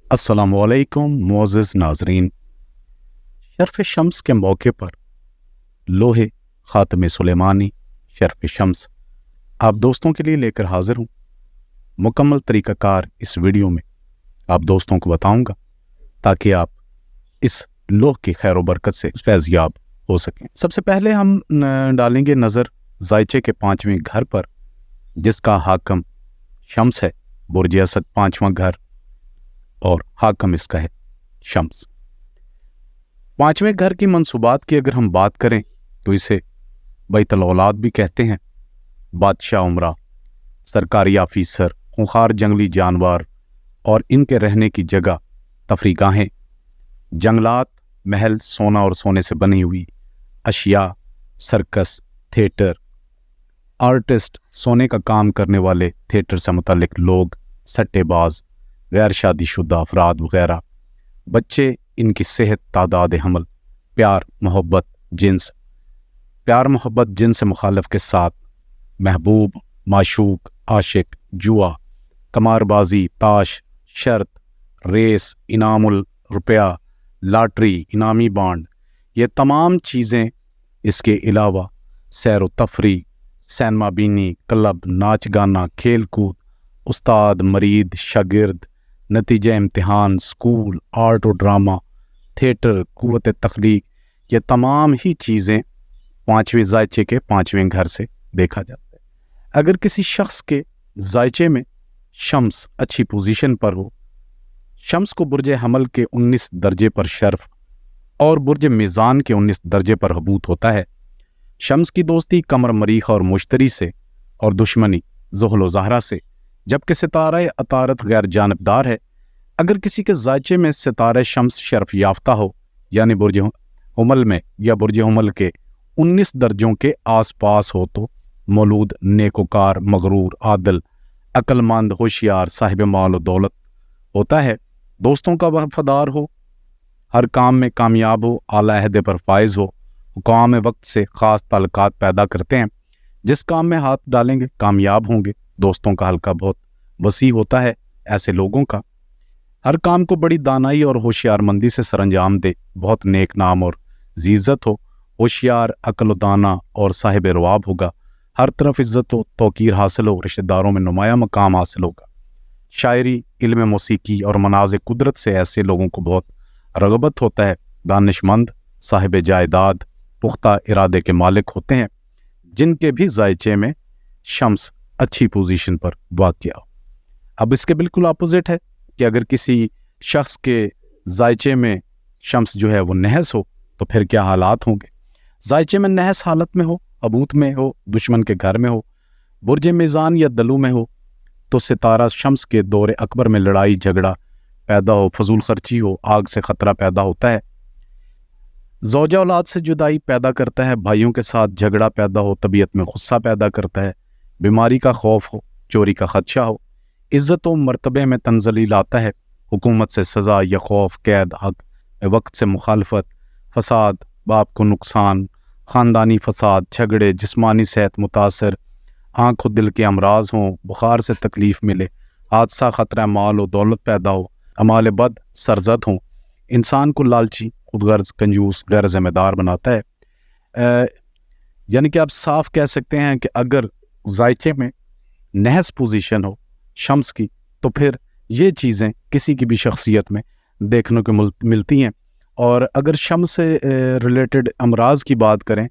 अस्सलामुअलैकुम मुअज़्ज़िज़ नाज़रीन। शर्फ़ शम्स के मौके पर लोहे ख़ातम सुलेमानी शर्फ़ शम्स आप दोस्तों के लिए लेकर हाज़िर हूँ। मुकम्मल तरीक़ाकार इस वीडियो में आप दोस्तों को बताऊँगा ताकि आप इस लोह की खैर व बरकत से फैज़याब हो सकें। सबसे पहले हम डालेंगे नज़र ज़ायचे के 5वें घर पर, जिसका हाकम शम्स है। बुर्ज असद 5वां घर और हाकम इसका है शम्स। 5वें घर की मंसूबात की अगर हम बात करें तो इसे बैतुल औलाद भी कहते हैं। बादशाह उमरा, सरकारी ऑफिसर, खूंखार जंगली जानवर और इनके रहने की जगह, तफरीगाहें, जंगलात, महल, सोना और सोने से बनी हुई अशिया, सर्कस, थिएटर, आर्टिस्ट, सोने का काम करने वाले, थिएटर से मुतल्लिक लोग, सट्टेबाज, गैर शादीशुदा अफराद वगैरह, बच्चे, इनकी सेहत, तादाद हमल, प्यार मोहब्बत जिन्स मुखालिफ के साथ, महबूब, माशूक, आशिक, जुआ, कमारबाजी, ताश, शर्त, रेस, इनामुल रुपया, लॉटरी, इनामी बांड, ये तमाम चीज़ें। इसके अलावा सैर व तफरी, सिनेमा बीनी, क्लब, नाच गाना, खेल कूद, उस्ताद, मरीद, शागिर्द, नतीजे इम्तिहान, स्कूल, आर्ट और ड्रामा, थिएटर, कुव्वत तख्लीक, ये तमाम ही चीज़ें 5वें ज़ायचे के 5वें घर से देखा जाता है। अगर किसी शख्स के ज़ायचे में शम्स अच्छी पोजीशन पर हो, शम्स को बुर्ज हमल के 19 दर्जे पर शर्फ और बुर्ज मीज़ान के 19 दर्जे पर हबूत होता है। शम्स की दोस्ती कमर मरीख और मुश्तरी से और दुश्मनी ज़ुहल व ज़हरा से, जबकि सितारा अतारत गैर जानबदार है। अगर किसी के ज़ायचे में सितारा शम्स शर्फ याफ्ता हो, यानी बुर्ज हमल में या बुर्ज हमल के 19 दर्जों के आस पास हो, तो मौलूद नेकोकार, मगरूर, आदिल, अक्लमंद, होशियार, साहिब माल व दौलत होता है। दोस्तों का वफादार हो, हर काम में कामयाब हो, आला अहदे पर फाइज हो, हुकाम वक्त से ख़ास ताल्लुकात पैदा करते हैं। जिस काम में हाथ डालेंगे कामयाब होंगे। दोस्तों का हल्का बहुत वसी होता है। ऐसे लोगों का हर काम को बड़ी दानाई और होशियारमंदी से सरंजाम दे। बहुत नेक नाम और जीज़त हो, होशियार, अक्ल दाना और साहिब रवाब होगा। हर तरफ इज़्ज़त हो, तौकीर हासिल हो, रिश्तेदारों में नुमाया मकाम हासिल होगा। शायरी, इल्म मौसीकी और मनाज़ कुदरत से ऐसे लोगों को बहुत रग़बत होता है। दानिशमंद, साहिब जायदाद, पुख्ता इरादे के मालिक होते हैं, जिनके भी ज़ायचे में शम्स अच्छी पोजीशन पर वाक़या हो। अब इसके बिल्कुल अपोजिट है कि अगर किसी शख्स के ज़ायचे में शम्स जो है वो नहस हो, तो फिर क्या हालात होंगे। ज़ायचे में नहस हालत में हो, अबूत में हो, दुश्मन के घर में हो, बुर्ज मीज़ान या दलू में हो, तो सितारा शम्स के दौरे अकबर में लड़ाई झगड़ा पैदा हो, फजूल खर्ची हो, आग से ख़तरा पैदा होता है। ज़ौजा औलाद से जुदाई पैदा करता है, भाइयों के साथ झगड़ा पैदा हो, तबीयत में गुस्सा पैदा करता है, बीमारी का खौफ हो, चोरी का खदशा हो, इज़्ज़त व मर्तबे में तंज़लील आता है, हुकूमत से सज़ा या खौफ, कैद, हक वक्त से मुखालफत, फसाद, बाप को नुकसान, ख़ानदानी फसाद, झगड़े, जिस्मानी सेहत मुतासर, आँख व दिल के अमराज हों, बुखार से तकलीफ़ मिले, हादसा, ख़तरा माल व दौलत पैदा हो, अमाल बद सरजद हों, इंसान को लालची, खुदगर्ज, कंजूस, गैर ज़िम्मेदार बनाता है। यानी कि आप साफ कह सकते हैं कि अगर ज़ायचे में नहस पोजीशन हो शम्स की, तो फिर ये चीज़ें किसी की भी शख्सियत में देखने को मिलती हैं। और अगर शम्स से रिलेटेड अमराज की बात करें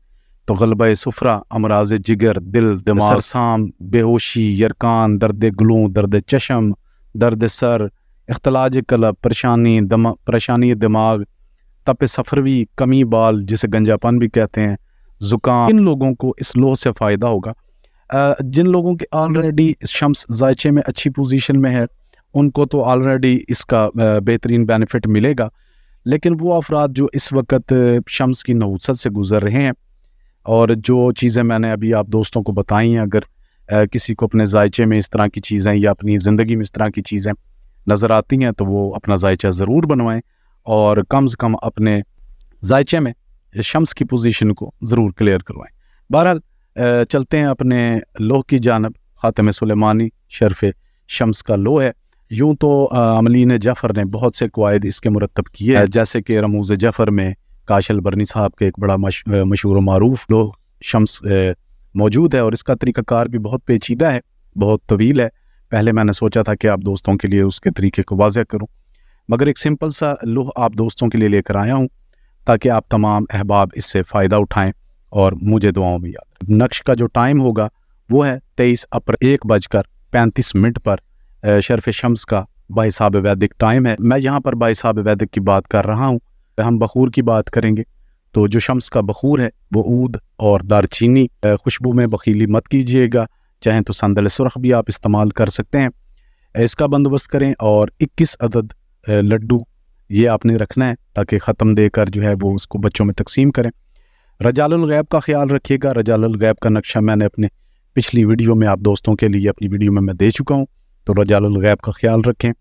तो गलबा सुफरा, अमराज जिगर, दिल, दिमाग, सरसाम, बेहोशी, यरकान, दर्द गलूं, दर्द चशम, दर्द सर, इख्तलाज कलब, परेशानी दिमाग, तप सफरवी, कमी बाल, जिसे गंजापन भी कहते हैं, ज़ुकाम, इन लोगों को इस लोह से फ़ायदा होगा। जिन लोगों के ऑलरेडी शम्स ज़ायचे में अच्छी पोजीशन में है, उनको तो ऑलरेडी इसका बेहतरीन बेनिफिट मिलेगा। लेकिन वो अफराद जो इस वक्त शम्स की नहुसत से गुज़र रहे हैं, और जो चीज़ें मैंने अभी आप दोस्तों को बताई हैं, अगर किसी को अपने ज़ायचे में इस तरह की चीज़ें या अपनी ज़िंदगी में इस तरह की चीज़ें नज़र आती हैं, तो वो अपना ज़ायचा ज़रूर बनवाएं और कम से कम अपने ज़ायचे में शम्स की पोजीशन को ज़रूर क्लियर करवाएं। बहरहाल चलते हैं अपने लोह की जानब। ख़ातम सुलेमानी शर्फ़ शम्स का लोह है। یوں تو عملین جعفر نے بہت سے قواعد اس کے مرتب کیے ہیں، جیسے کہ رموز جعفر میں کاش البرنی صاحب کے ایک بڑا مشہور و معروف لوح شمس موجود ہے، اور اس کا طریقہ کار بھی بہت پیچیدہ ہے، بہت طویل ہے۔ پہلے میں نے سوچا تھا کہ آپ دوستوں کے لیے اس کے طریقے کو واضح کروں، مگر ایک سمپل سا لوح آپ دوستوں کے لیے لے کر آیا ہوں تاکہ آپ تمام احباب اس سے فائدہ اٹھائیں اور مجھے دعاؤں میں یاد رکھیں۔ نقش کا جو ٹائم ہوگا وہ ہے 23 اپریل 1:35 پر شرف شمس کا بحساب ویدک ٹائم ہے۔ میں یہاں پر بحساب ویدک کی بات کر رہا ہوں، ہم بخور کی بات کریں گے تو جو شمس کا بخور ہے وہ عود اور دار چینی، خوشبو میں بخیلی مت کیجیے گا، چاہیں تو سندل سرخ بھی آپ استعمال کر سکتے ہیں، اس کا بندوبست کریں، اور 21 عدد لڈو یہ آپ نے رکھنا ہے تاکہ ختم دے کر جو ہے وہ اس کو بچوں میں تقسیم کریں۔ رجال الغیب کا خیال رکھیے گا، رجال الغیب کا نقشہ میں نے اپنے پچھلی ویڈیو میں آپ دوستوں کے لیے اپنی ویڈیو میں دے چکا ہوں، تو رجال الغیب کا خیال رکھیں۔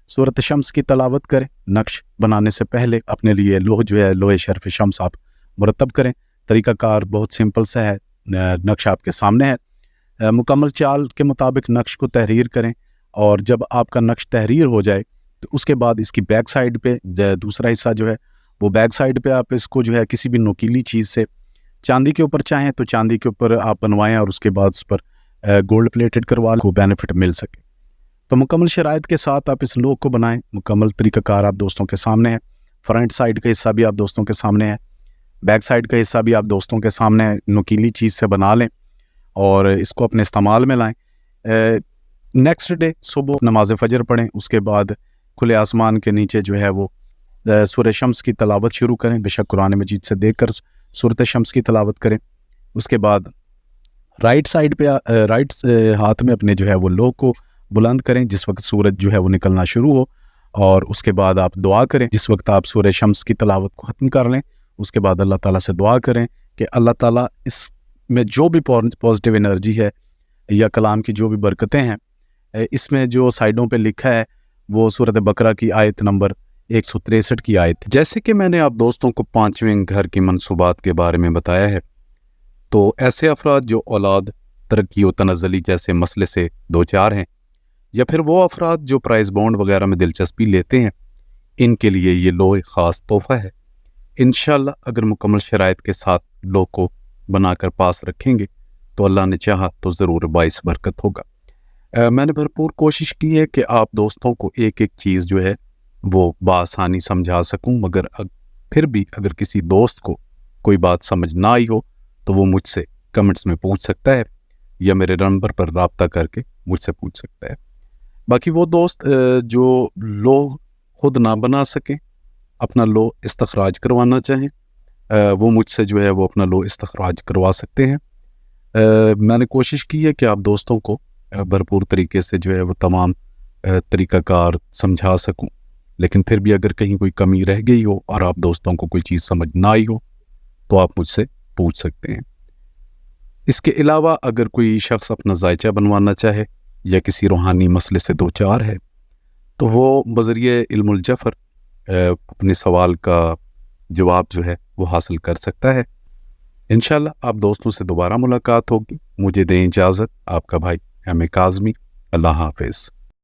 سورت شمس کی تلاوت کریں، نقش بنانے سے پہلے اپنے لیے لوح جو ہے لوح شرف شمس آپ مرتب کریں۔ طریقہ کار بہت سمپل سا ہے، نقش آپ کے سامنے ہے، مکمل چال کے مطابق نقش کو تحریر کریں، اور جب آپ کا نقش تحریر ہو جائے تو اس کے بعد اس کی بیک سائڈ پہ دوسرا حصہ جو ہے وہ بیک سائڈ پہ آپ اس کو جو ہے کسی بھی نوکیلی چیز سے، چاندی کے اوپر چاہیں تو چاندی کے اوپر آپ بنوائیں، اور اس کے بعد اس پر گولڈ پلیٹڈ کروا کو بینیفٹ مل سکے۔ تو مکمل شرائط کے ساتھ آپ اس لوگ کو بنائیں، مکمل طریقہ کار آپ دوستوں کے سامنے ہے، فرنٹ سائڈ کا حصہ بھی آپ دوستوں کے سامنے ہے، بیک سائڈ کا حصہ بھی آپ دوستوں کے سامنے ہے، نوکیلی چیز سے بنا لیں اور اس کو اپنے استعمال میں لائیں۔ نیکسٹ ڈے صبح نماز فجر پڑھیں، اس کے بعد کھلے آسمان کے نیچے جو ہے وہ سورہ شمس کی تلاوت شروع کریں، بے شک قرآن مجید سے دیکھ کر سورت شمس کی تلاوت کریں۔ اس کے بعد رائٹ سائڈ پہ رائٹ ہاتھ میں اپنے جو ہے وہ لوح کو بلند کریں جس وقت سورج جو ہے وہ نکلنا شروع ہو، اور اس کے بعد آپ دعا کریں جس وقت آپ سورہ شمس کی تلاوت کو ختم کر لیں۔ اس کے بعد اللہ تعالیٰ سے دعا کریں کہ اللہ تعالیٰ اس میں جو بھی پازیٹیو انرجی ہے یا کلام کی جو بھی برکتیں ہیں، اس میں جو سائڈوں پہ لکھا ہے وہ سورۃ بقرہ کی آیت نمبر 163 کی آیت۔ جیسے کہ میں نے آپ دوستوں کو 5ویں گھر کی منصوبات کے بارے میں بتایا ہے، تو ایسے افراد جو اولاد، ترقی و تنزلی جیسے مسئلے سے دوچار ہیں، یا پھر وہ افراد جو پرائز بانڈ وغیرہ میں دلچسپی لیتے ہیں، ان کے لیے یہ لوح خاص تحفہ ہے۔ انشاءاللہ اگر مکمل شرائط کے ساتھ لوح کو بنا کر پاس رکھیں گے تو اللہ نے چاہا تو ضرور باعث برکت ہوگا۔ میں نے بھرپور کوشش کی ہے کہ آپ دوستوں کو ایک ایک چیز جو ہے وہ بآسانی سمجھا سکوں، مگر پھر بھی اگر کسی دوست کو کوئی بات سمجھ نہ آئی ہو تو وہ مجھ سے کمنٹس میں پوچھ سکتا ہے یا میرے نمبر پر رابطہ کر کے مجھ سے پوچھ سکتا ہے۔ باقی وہ دوست جو لوح خود نہ بنا سکیں، اپنا لوح استخراج کروانا چاہیں، وہ مجھ سے جو ہے وہ اپنا لوح استخراج کروا سکتے ہیں۔ میں نے کوشش کی ہے کہ آپ دوستوں کو بھرپور طریقے سے جو ہے وہ تمام طریقہ کار سمجھا سکوں، لیکن پھر بھی اگر کہیں کوئی کمی رہ گئی ہو اور آپ دوستوں کو کوئی چیز سمجھ نہ آئی ہو تو آپ مجھ سے پوچھ سکتے ہیں۔ اس کے علاوہ اگر کوئی شخص اپنا ذائچہ بنوانا چاہے یا کسی روحانی مسئلے سے دوچار ہے تو وہ بذریعہ علم الجفر اپنے سوال کا جواب جو ہے وہ حاصل کر سکتا ہے۔ انشاءاللہ آپ دوستوں سے دوبارہ ملاقات ہوگی۔ مجھے دیں اجازت، آپ کا بھائی ایم اے کاظمی۔ اللہ حافظ۔